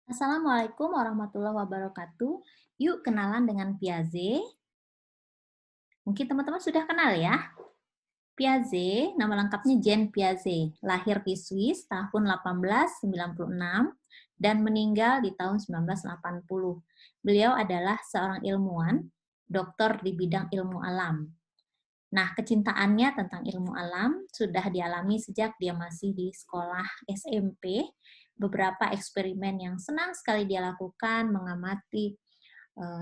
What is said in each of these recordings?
Assalamualaikum warahmatullahi wabarakatuh. Yuk kenalan dengan Piaget. Mungkin teman-teman sudah kenal ya. Piaget, nama lengkapnya Jean Piaget, lahir di Swiss tahun 1896 dan meninggal di tahun 1980. Beliau adalah seorang ilmuwan, doktor di bidang ilmu alam. Nah, kecintaannya tentang ilmu alam sudah dialami sejak dia masih di sekolah SMP. Beberapa eksperimen yang senang sekali dia lakukan mengamati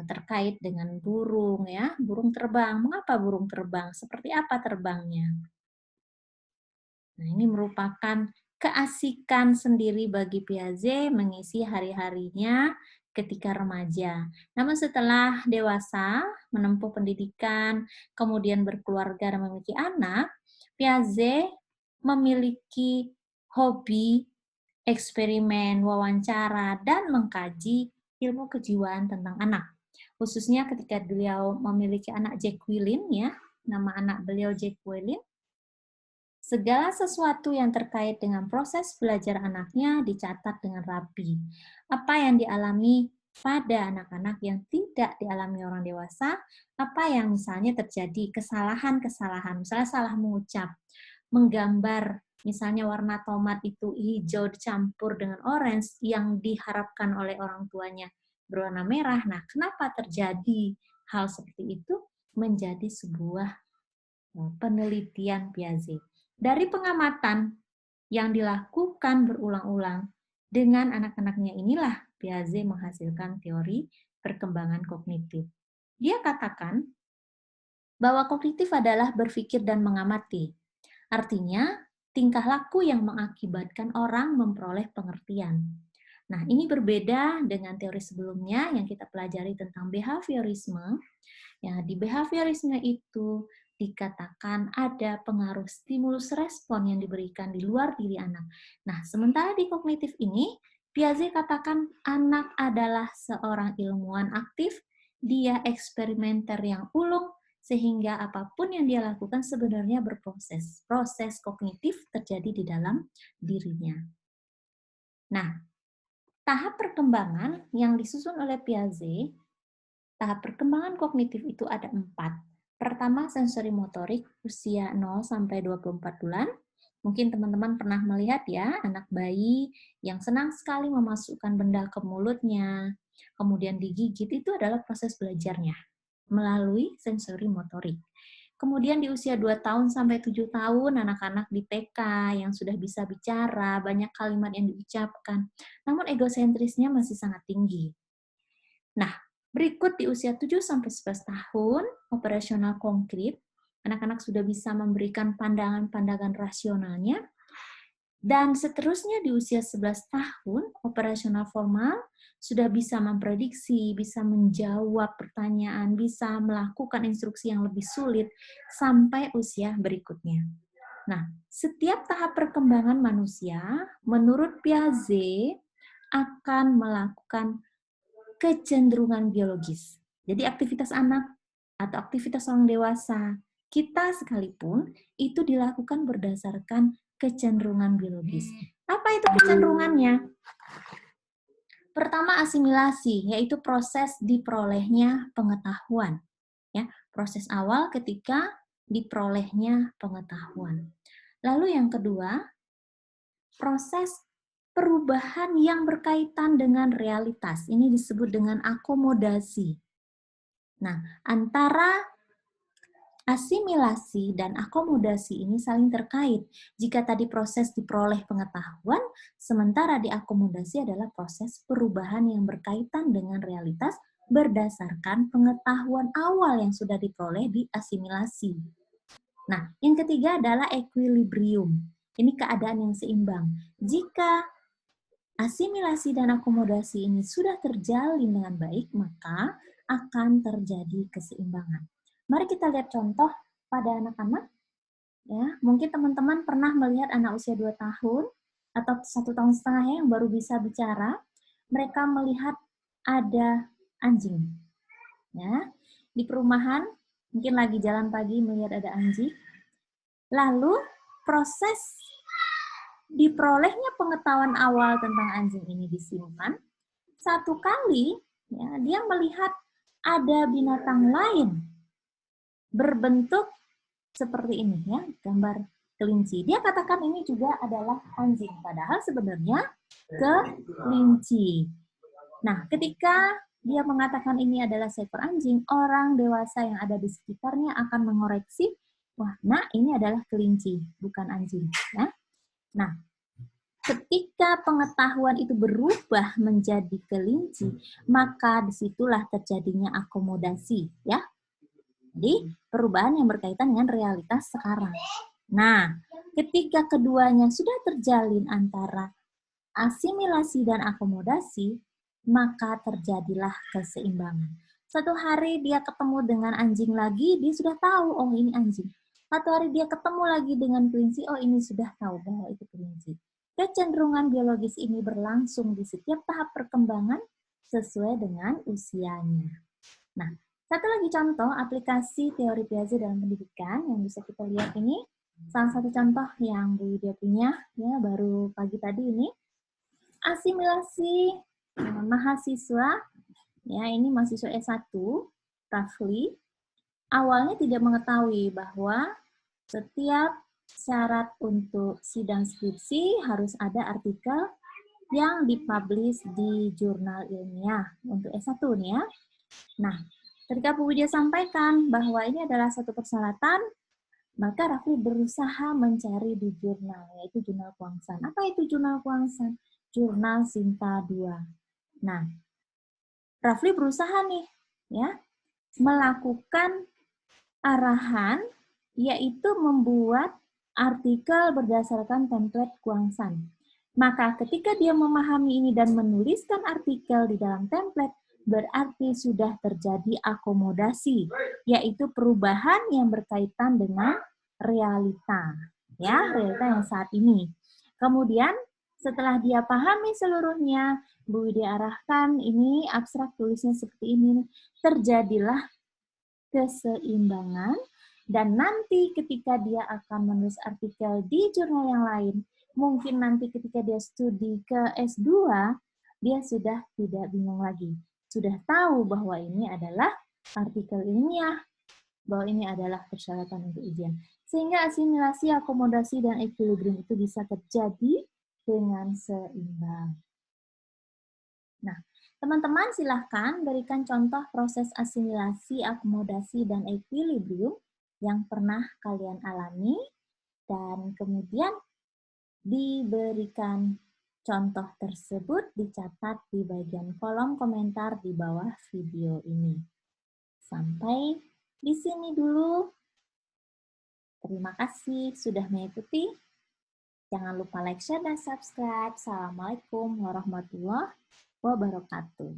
terkait dengan burung ya, burung terbang. Mengapa burung terbang? Seperti apa terbangnya? Nah, ini merupakan keasikan sendiri bagi Piaget mengisi hari-harinya ketika remaja. Namun setelah dewasa, menempuh pendidikan, kemudian berkeluarga dan memiliki anak, Piaget memiliki hobi eksperimen, wawancara, dan mengkaji ilmu kejiwaan tentang anak. Khususnya ketika beliau memiliki anak Jack Willin, ya, nama anak beliau Jack Willin, segala sesuatu yang terkait dengan proses belajar anaknya dicatat dengan rapi. Apa yang dialami pada anak-anak yang tidak dialami orang dewasa, apa yang misalnya terjadi kesalahan-kesalahan, misalnya salah mengucap, menggambar misalnya warna tomat itu hijau dicampur dengan orange yang diharapkan oleh orang tuanya berwarna merah. Nah, kenapa terjadi hal seperti itu menjadi sebuah penelitian Piaget. Dari pengamatan yang dilakukan berulang-ulang dengan anak-anaknya inilah Piaget menghasilkan teori perkembangan kognitif. Dia katakan bahwa kognitif adalah berpikir dan mengamati. Artinya, tingkah laku yang mengakibatkan orang memperoleh pengertian. Nah, ini berbeda dengan teori sebelumnya yang kita pelajari tentang behaviorisme. Ya, di behaviorisme itu dikatakan ada pengaruh stimulus respon yang diberikan di luar diri anak. Nah, sementara di kognitif ini, Piaget katakan anak adalah seorang ilmuwan aktif, dia eksperimenter yang ulung, sehingga apapun yang dia lakukan sebenarnya berproses. Proses kognitif terjadi di dalam dirinya. Nah, tahap perkembangan yang disusun oleh Piaget, tahap perkembangan kognitif itu ada 4. Pertama, sensori motorik usia 0 sampai 24 bulan. Mungkin teman-teman pernah melihat ya, anak bayi yang senang sekali memasukkan benda ke mulutnya, kemudian digigit, itu adalah proses belajarnya melalui sensori motorik. Kemudian di usia 2 tahun sampai 7 tahun, anak-anak di TK yang sudah bisa bicara, banyak kalimat yang diucapkan, namun egosentrisnya masih sangat tinggi. Nah, berikut di usia 7 sampai 11 tahun, operasional konkret, anak-anak sudah bisa memberikan pandangan-pandangan rasionalnya, dan seterusnya di usia 11 tahun, operasional formal, sudah bisa memprediksi, bisa menjawab pertanyaan, bisa melakukan instruksi yang lebih sulit, sampai usia berikutnya. Nah, setiap tahap perkembangan manusia, menurut Piaget, akan melakukan kecenderungan biologis. Jadi aktivitas anak atau aktivitas orang dewasa, kita sekalipun, itu dilakukan berdasarkan kecenderungan biologis. Apa itu kecenderungannya? Pertama, asimilasi, yaitu proses diperolehnya pengetahuan. Ya, proses awal ketika diperolehnya pengetahuan. Lalu yang kedua, proses perubahan yang berkaitan dengan realitas. Ini disebut dengan akomodasi. Nah, antara asimilasi dan akomodasi ini saling terkait. Jika tadi proses diperoleh pengetahuan, sementara diakomodasi adalah proses perubahan yang berkaitan dengan realitas berdasarkan pengetahuan awal yang sudah diperoleh di asimilasi. Nah, yang ketiga adalah equilibrium. Ini keadaan yang seimbang. Jika asimilasi dan akomodasi ini sudah terjalin dengan baik, maka akan terjadi keseimbangan. Mari kita lihat contoh pada anak-anak. Ya, mungkin teman-teman pernah melihat anak usia 2 tahun atau 1,5 tahun yang baru bisa bicara. Mereka melihat ada anjing. Ya, di perumahan, mungkin lagi jalan pagi melihat ada anjing. Lalu proses diperolehnya pengetahuan awal tentang anjing ini disimpan, satu kali ya, dia melihat ada binatang lain berbentuk seperti ini ya, gambar kelinci. Dia katakan ini juga adalah anjing, padahal sebenarnya kelinci. Nah, ketika dia mengatakan ini adalah seekor anjing, orang dewasa yang ada di sekitarnya akan mengoreksi, wah, nah ini adalah kelinci, bukan anjing. Ya. Nah, ketika pengetahuan itu berubah menjadi kelinci, maka disitulah terjadinya akomodasi, ya. Jadi, perubahan yang berkaitan dengan realitas sekarang. Nah, ketika keduanya sudah terjalin antara asimilasi dan akomodasi, maka terjadilah keseimbangan. Satu hari dia ketemu dengan anjing lagi, dia sudah tahu, oh ini anjing. Satu hari dia ketemu lagi dengan kelinci, oh ini sudah tahu bahwa itu kelinci. Kecenderungan biologis ini berlangsung di setiap tahap perkembangan sesuai dengan usianya. Nah, satu lagi contoh aplikasi teori Piaget dalam pendidikan yang bisa kita lihat ini. Salah satu contoh yang Bu Widya punya, ya baru pagi tadi ini, asimilasi mahasiswa, ya ini mahasiswa S1, Rafli, awalnya tidak mengetahui bahwa setiap syarat untuk sidang skripsi harus ada artikel yang dipublish di jurnal ilmiah untuk S1 nih ya. Nah, ketika Bu Widya sampaikan bahwa ini adalah satu persyaratan, maka Rafli berusaha mencari di jurnal, yaitu jurnal Kuangsan. Apa itu jurnal Kuangsan? Jurnal Sinta 2. Nah, Rafli berusaha nih, ya, melakukan arahan, yaitu membuat artikel berdasarkan template Kuangsan. Maka ketika dia memahami ini dan menuliskan artikel di dalam template, berarti sudah terjadi akomodasi, yaitu perubahan yang berkaitan dengan realita, ya, realita yang saat ini. Kemudian setelah dia pahami seluruhnya, Bu Widya arahkan ini abstrak tulisnya seperti ini, terjadilah keseimbangan, dan nanti ketika dia akan menulis artikel di jurnal yang lain, mungkin nanti ketika dia studi ke S2, dia sudah tidak bingung lagi. Sudah tahu bahwa ini adalah artikel ilmiah, bahwa ini adalah persyaratan untuk ujian. Sehingga asimilasi, akomodasi, dan equilibrium itu bisa terjadi dengan seimbang. Nah, teman-teman silahkan berikan contoh proses asimilasi, akomodasi, dan equilibrium yang pernah kalian alami, dan kemudian diberikan contoh tersebut dicatat di bagian kolom komentar di bawah video ini. Sampai di sini dulu. Terima kasih sudah mengikuti. Jangan lupa like, share, dan subscribe. Assalamualaikum warahmatullahi wabarakatuh.